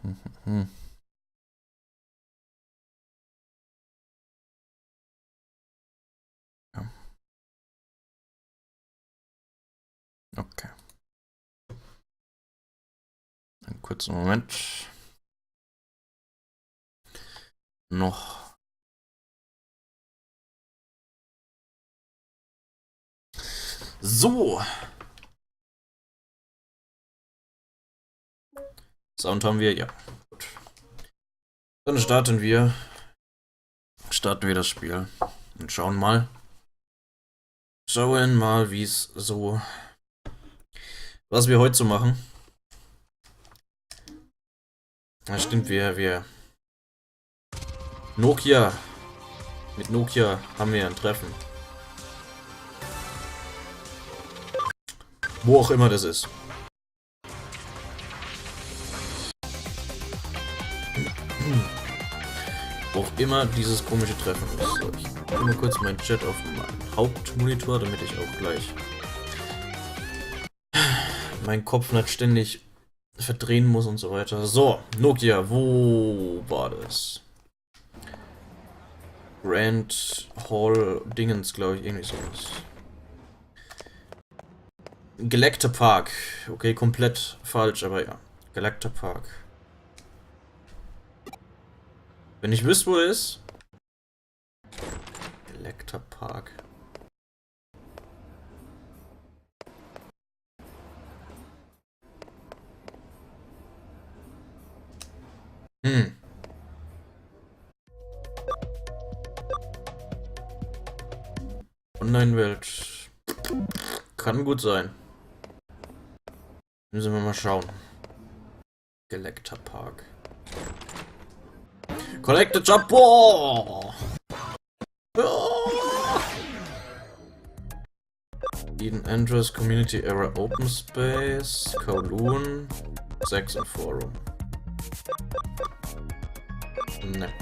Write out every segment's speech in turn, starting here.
Hm. Ja. Okay. Einen kurzen Moment. Noch. So. Sound haben wir, ja. Gut. Dann starten wir das Spiel. Und schauen mal, wie es so, was wir heute so machen. Ja, stimmt, wir Nokia, mit Nokia haben wir ein Treffen. Wo auch immer das ist. Wo auch immer dieses komische Treffen ist. So, ich mache mal kurz meinen Chat auf meinen Hauptmonitor, damit ich auch gleich meinen Kopf nicht ständig verdrehen muss und so weiter. So, Nokia, wo war das? Grand Hall Dingens, glaube ich, irgendwie sowas. Galacta Park. Okay, komplett falsch, aber ja. Galacta Park. Wenn ich wüsste, wo er ist. Galacta Park. Online-Welt. Kann gut sein. Müssen wir mal schauen. Galacta Park. Collect the Job. Boah! Eden Andrews Community Era Open Space. Kowloon. 6 und Forum. Ne.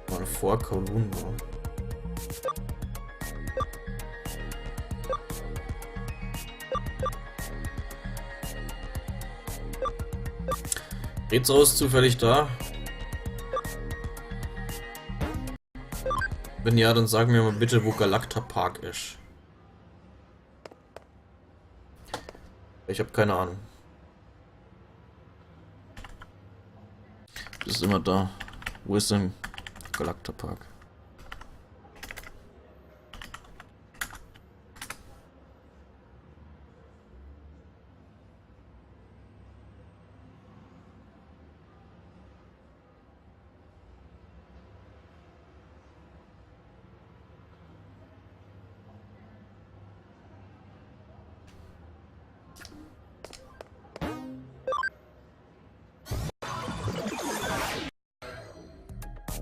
Mal vor Kowloon war. Rezo ist zufällig da? Wenn ja, dann sagen wir mal bitte, wo Galacta Park ist. Ich habe keine Ahnung. Das ist immer da. Wo ist denn Galacta Park?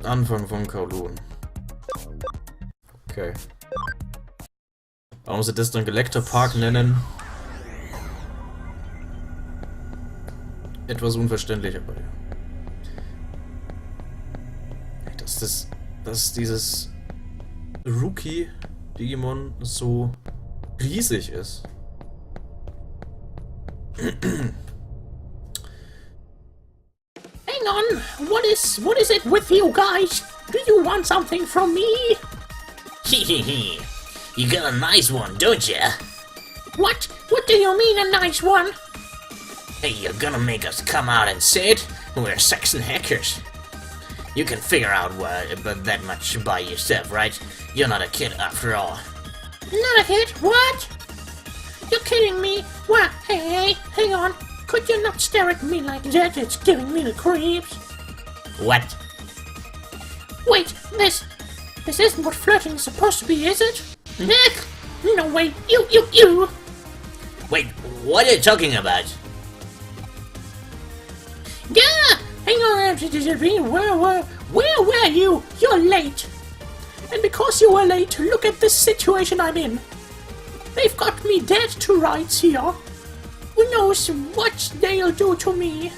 Anfang von Kowloon. Okay. Warum sie das dann Galacta Park nennen? Etwas unverständlich, aber ja. Dass dieses Rookie Digimon so riesig ist. Hang on, what is it with you guys? Do you want something from me? Hehehe, you got a nice one, don't ya? What? What do you mean a nice one? Hey, you're gonna make us come out and say it? We're Saxon hackers. You can figure out but that much by yourself, right? You're not a kid after all. Not a hit? What? You're kidding me? What? Hey, hang on. Could you not stare at me like that? It's giving me the creeps. What? Wait, this isn't what flirting is supposed to be, is it? Heck! No way, you! Wait, what are you talking about? Yeah! Hang on, where were you? You're late. And because you were late, look at this situation I'm in. They've got me dead to rights here. Who knows what they'll do to me?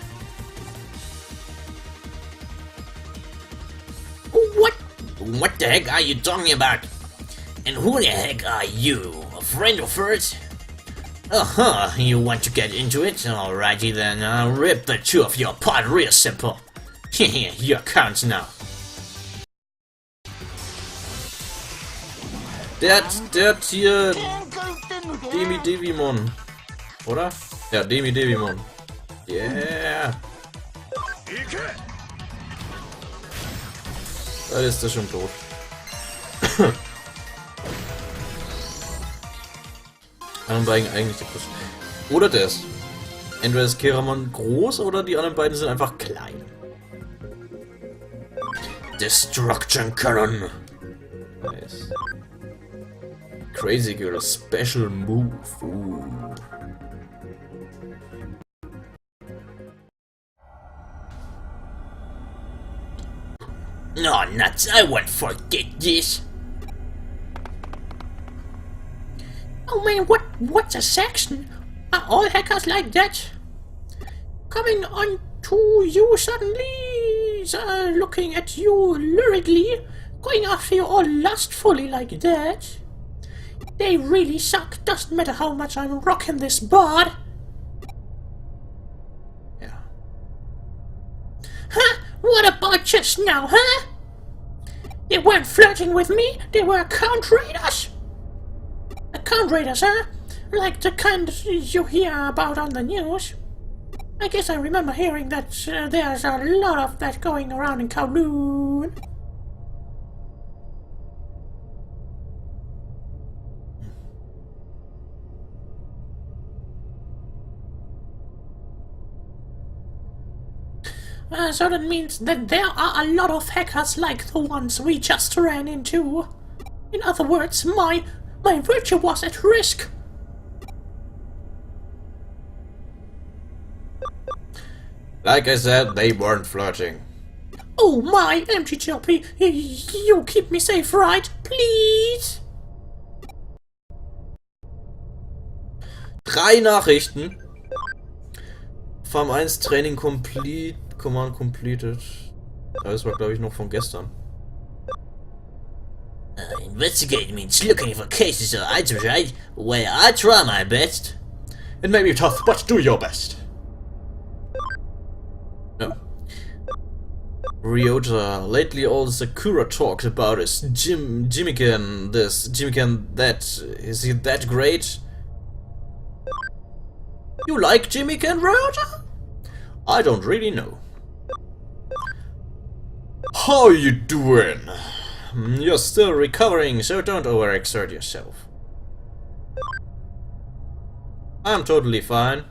What the heck are you talking about? And who the heck are you? A friend of hers? Uh-huh, you want to get into it? Alrighty then, I'll rip the two of you apart real simple. Your count now. Der hat hier Digimon. Oder? Ja, Digimon. Yeah. Da ist er schon tot. Anderen beiden eigentlich der größte. Oder der ist. Entweder ist Keramon groß oder die anderen beiden sind einfach klein. Destruction Cannon. Nice. Crazy Girl Special Move. No, nuts, I won't forget this. Oh man, what's a section? Are all hackers like that? Coming on to you suddenly, looking at you lurridly, going after you all lustfully like that. They really suck, doesn't matter how much I'm rocking this board. Ja. Huh? What about just now, huh? They weren't flirting with me, they were account raiders. Account raiders, huh? Like the kind you hear about on the news. I guess I remember hearing that there's a lot of that going around in Kowloon. So that means that there are a lot of hackers like the ones we just ran into. In other words, my virtue was at risk. Like I said, they weren't flirting. Oh my, MTGLP, you keep me safe, right? Please? 3 Nachrichten. Farm 1 Training complete. Command completed. Das war, glaube ich, noch von gestern. Investigate means looking for cases or items, right? Well, I try my best. It may be tough, but do your best. Ja. Ryota, lately all Sakura talked about is Jimiken this, Jimiken that. Is he that great? You like Jimiken, Ryota? I don't really know. How you doing? You're still recovering, so don't overexert yourself. I'm totally fine.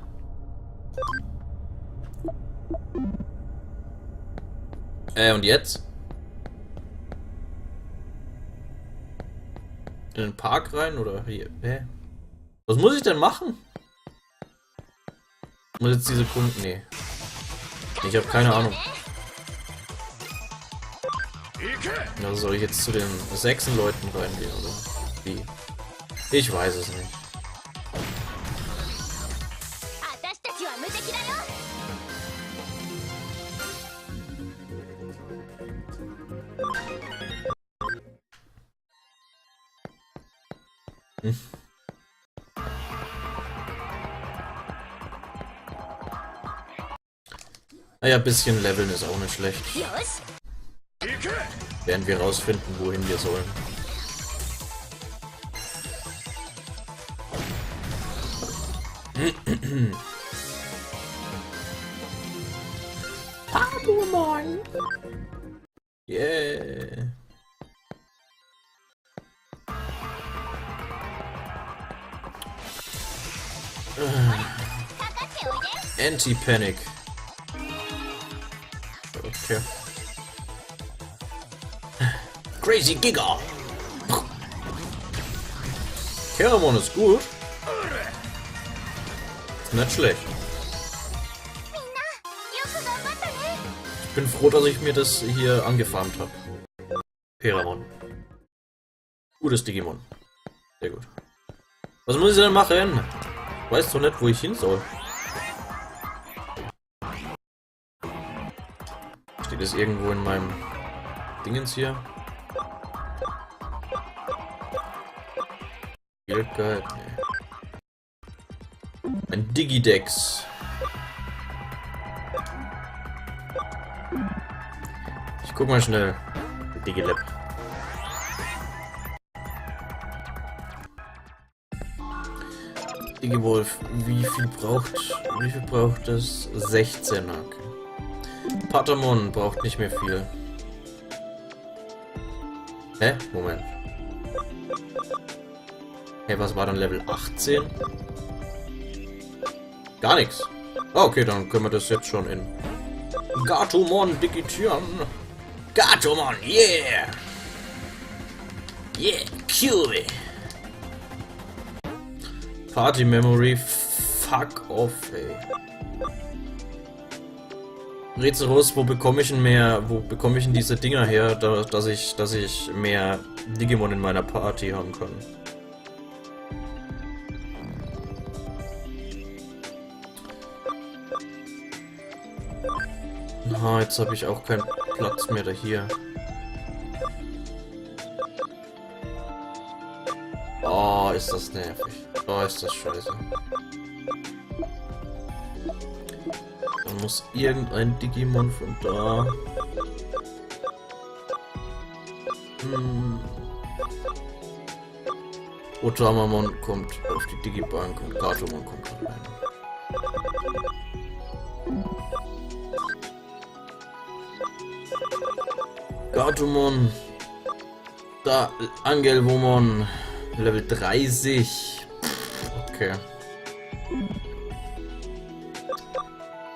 Und jetzt? In den Park rein oder hier? Hä? Was muss ich denn machen? Muss jetzt diese Kunden? Nee. Ich habe keine Ahnung. Also soll ich jetzt zu den 6 Leuten reingehen oder wie? Ich weiß es nicht. Naja, ein bisschen leveln ist auch nicht schlecht. Werden wir rausfinden, wohin wir sollen. Digimon. Yeah. Anti-Panic. Okay. Crazy Giga. Keramon ist gut. Ist nicht schlecht. Ich bin froh, dass ich mir das hier angefarmt habe. Keramon. Gutes Digimon. Sehr gut. Was muss ich denn machen? Ich weiß doch nicht, wo ich hin soll. Steht das irgendwo in meinem Dingens hier? Guide? Nee. Ein Digidex. Ich guck mal schnell. Digilab. Digiwolf, wie viel braucht das? 16, okay. Patamon braucht nicht mehr viel. Hä? Moment. Hey, was war dann Level 18? Gar nichts. Ah, okay, dann können wir das jetzt schon in Gatomon digitieren. Gatomon, yeah! Yeah, cool! Party Memory, fuck off, ey. Rätsel raus, wo bekomme ich denn diese Dinger her, dass ich mehr Digimon in meiner Party haben kann? Na, jetzt habe ich auch keinen Platz mehr da hier. Oh, ist das nervig. Oh, ist das scheiße. Dann muss irgendein Digimon von da. Otamamon kommt auf die Digibank und Gatomon kommt rein. Gatomon. Da, Angelwomon. Level 30. Okay.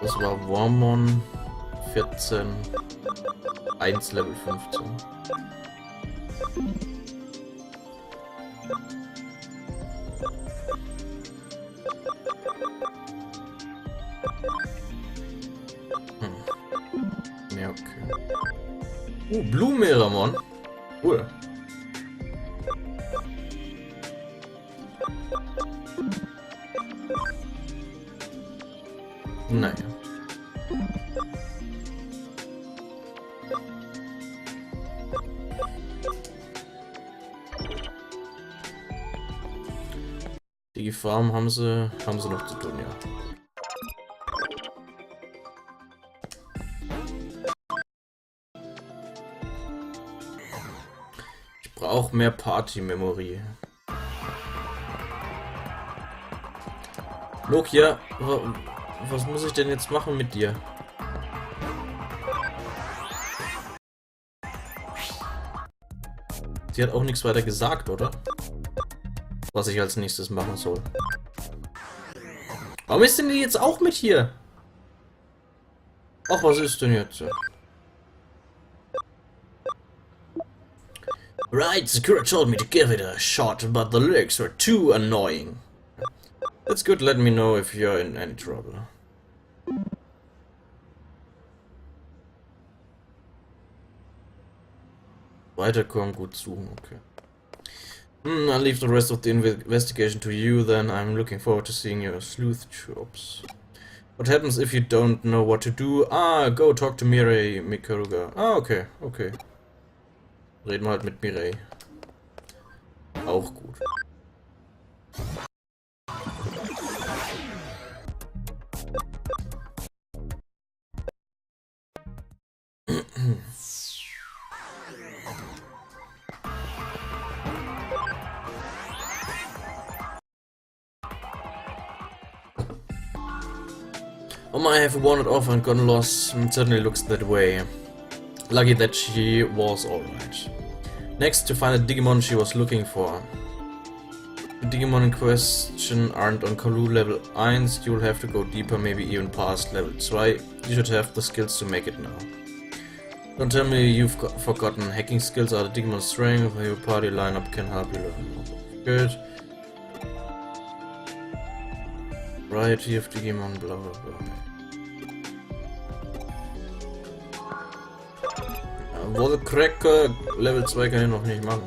Das war Wormon. 14. 1 Level 15. Ja, okay. Blumenmeramon. Cool. Naja. Die Farm haben sie noch zu tun, ja. Ich brauche mehr Party-Memory. Nokia, was muss ich denn jetzt machen mit dir? Sie hat auch nichts weiter gesagt, oder? Was ich als nächstes machen soll. Warum ist denn die jetzt auch mit hier? Ach, was ist denn jetzt? Right, Sakura told me to give it a shot, but the lyrics were too annoying. That's good, let me know if you're in any trouble. Weiterkommen, gut suchen, okay. I'll leave the rest of the investigation to you, then I'm looking forward to seeing your sleuth jobs. What happens if you don't know what to do? Ah, go talk to Mirei Mikaruga. Ah, okay, okay. Reden wir halt mit Mirei. Auch gut. I have wandered off and gone lost. It certainly looks that way. Lucky that she was alright. Next, to find the Digimon she was looking for. The Digimon in question aren't on Kalu level 1, you'll have to go deeper, maybe even past level 2. You should have the skills to make it now. Don't tell me you've forgotten. Hacking skills are the Digimon strength, your party lineup can help you learn more. Good. Variety of Digimon, bla bla bla. Wall Cracker Level 2 kann ich noch nicht machen.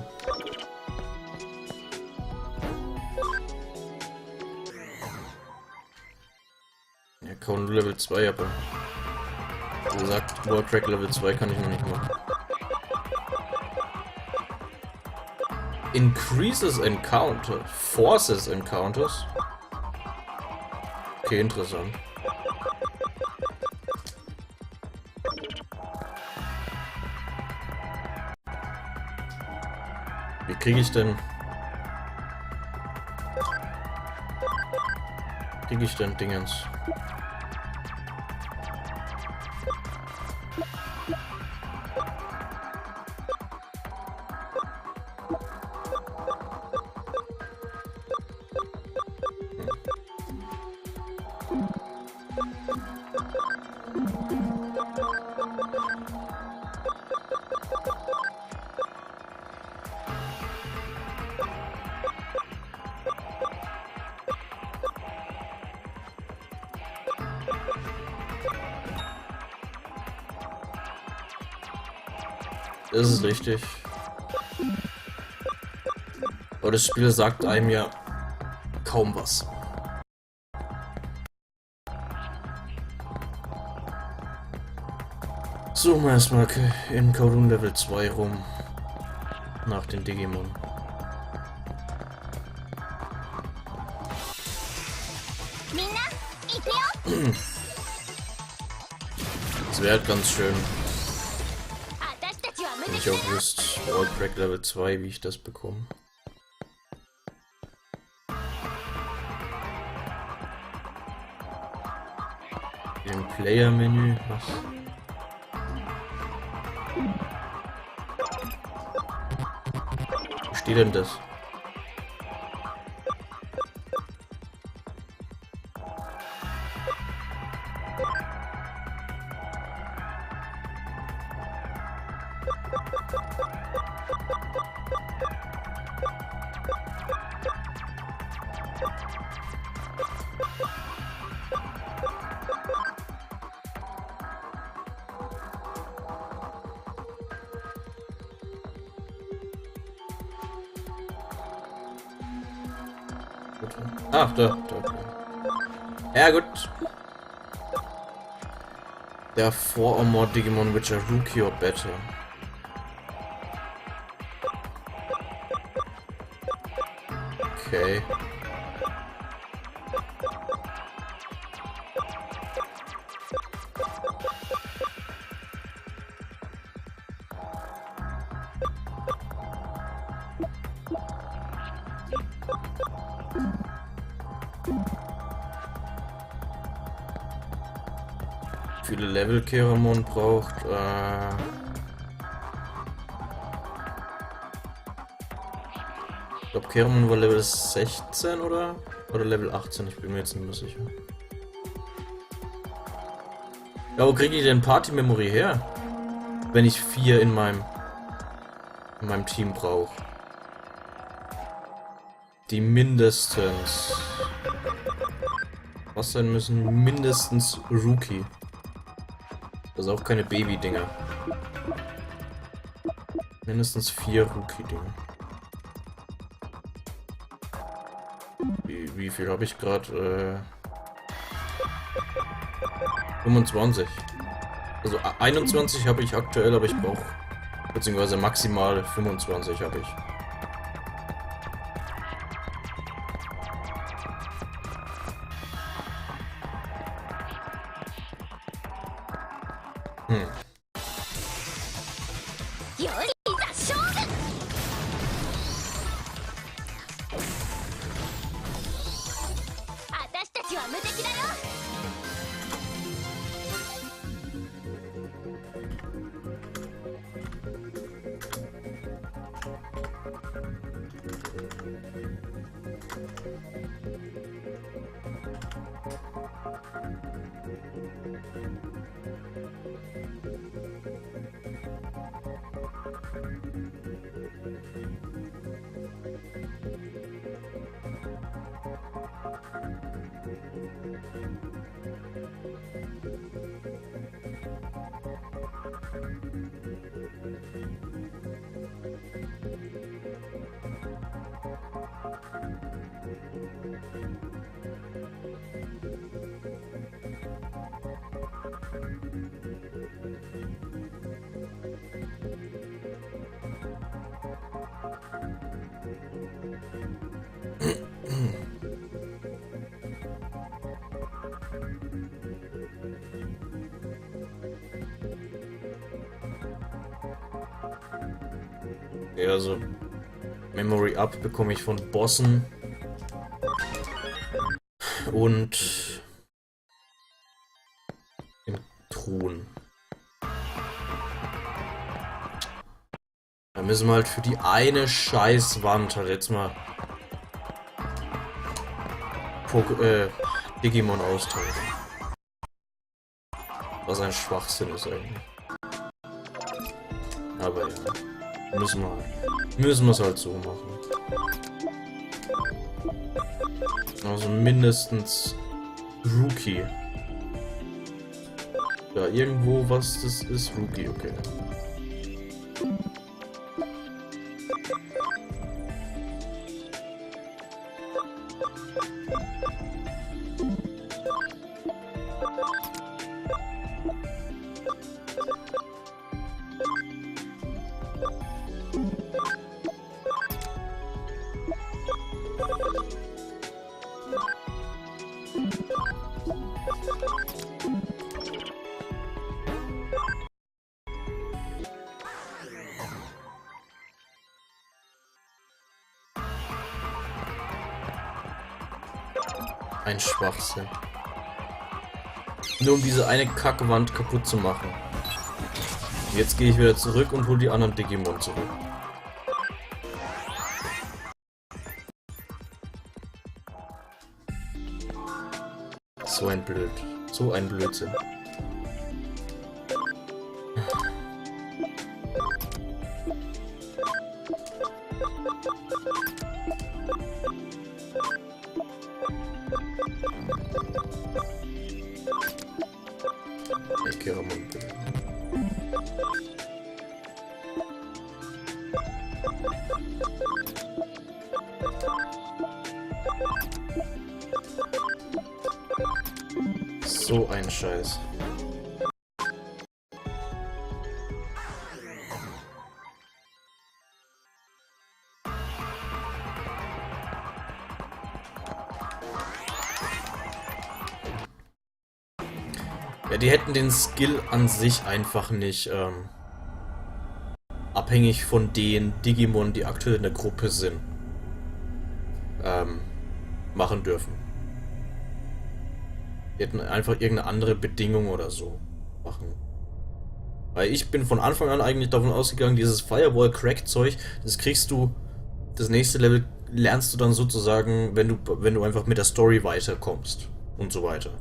Ja, kaum Level 2, aber wie gesagt, Wall Crack Level 2 kann ich noch nicht machen. Increases Encounter, Forces Encounters. Okay, interessant. Wie kriege ich denn... Dingens? Das ist richtig. Aber das Spiel sagt einem ja kaum was. Suchen wir erstmal in Kowloon Level 2 rum. Nach den Digimon. Das wäre halt ganz schön, wenn ich auch wüsste, Wallcrack Level 2, wie ich das bekomme. Im Player-Menü, was? Wo steht denn das? Ach, da. Ja, gut. Der Former Digimon which are rookie or better. Okay. Viele Level Keramon braucht. Ich glaube, Keramon war Level 16 oder Level 18, ich bin mir jetzt nicht mehr sicher. Ja, wo kriege ich denn Party Memory her? Wenn ich 4 in meinem Team brauche. Die mindestens. Was sein müssen? Mindestens Rookie. Das ist auch keine Baby-Dinger. Mindestens 4 Rookie-Dinger. Wie viel habe ich gerade? 25. Also 21 habe ich aktuell, aber ich brauche, beziehungsweise maximal 25 habe ich. Okay, also Memory Up bekomme ich von Bossen und in Truhen. Da müssen wir halt für die eine Scheißwand halt jetzt mal Digimon austauschen. Was ein Schwachsinn ist eigentlich. Aber ja, müssen wir es halt so machen. Also mindestens Rookie. Ja, irgendwo was das ist Rookie, okay. Ein Schwachsinn. Nur um diese eine Kackwand kaputt zu machen. Jetzt gehe ich wieder zurück und hole die anderen Digimon zurück. So ein Blödsinn. So ein Scheiß. Ja, die hätten den Skill an sich einfach nicht abhängig von den Digimon, die aktuell in der Gruppe sind, machen dürfen. Die hätten einfach irgendeine andere Bedingung oder so machen. Weil ich bin von Anfang an eigentlich davon ausgegangen, dieses Firewall-Crack-Zeug, das kriegst du, das nächste Level lernst du dann sozusagen, wenn du einfach mit der Story weiterkommst und so weiter.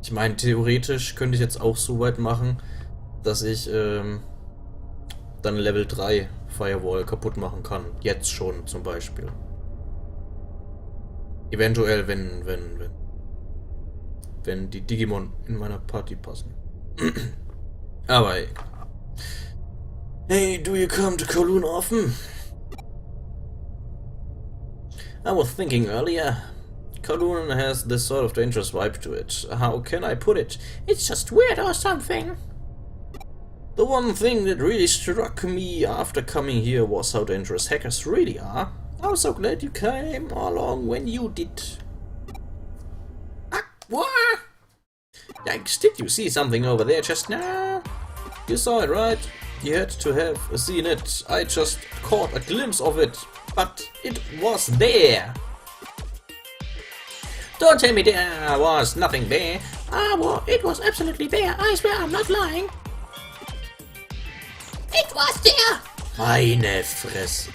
Ich meine, theoretisch könnte ich jetzt auch so weit machen, dass ich dann Level 3 Firewall kaputt machen kann. Jetzt schon zum Beispiel. Eventuell, wenn die Digimon in meiner Party passen. Aber hey. Hey, do you come to Kowloon often? I was thinking earlier. Kowloon has this sort of dangerous vibe to it. How can I put it? It's just weird or something. The one thing that really struck me after coming here was how dangerous hackers really are. I was so glad you came along when you did. What? Yikes, did you see something over there just now? You saw it, right? You had to have seen it. I just caught a glimpse of it, but it was there. Don't tell me there was nothing there. Well, it was absolutely there. I swear I'm not lying. It was there. Meine Fresse.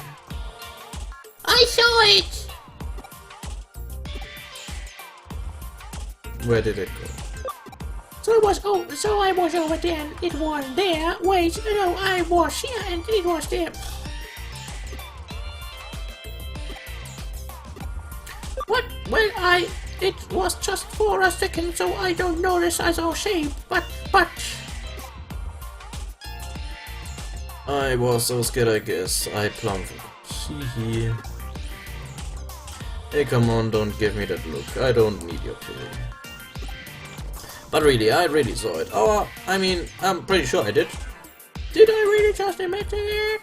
I saw it. Where did it go? So I was over there and it was there. Wait, no, I was here and it was there. What? Well, it was just for a second, so I don't notice as a shape, but... I was so scared, I guess. I plumped. Hee. Hey, come on, don't give me that look. I don't need your pity. But really, I really saw it. Oh, I mean, I'm pretty sure I did. Did I really just admit it?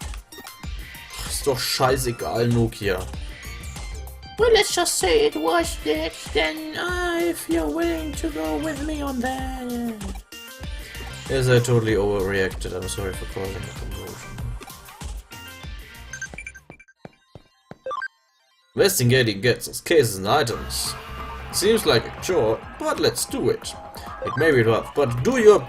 Ist doch scheißegal, Nokia. Well, let's just say it was that, then if you're willing to go with me on that. Yes, I totally overreacted. I'm sorry for causing a commotion. Investigating gets us cases and items. Seems like a chore, but let's do it. It may be rough, but do your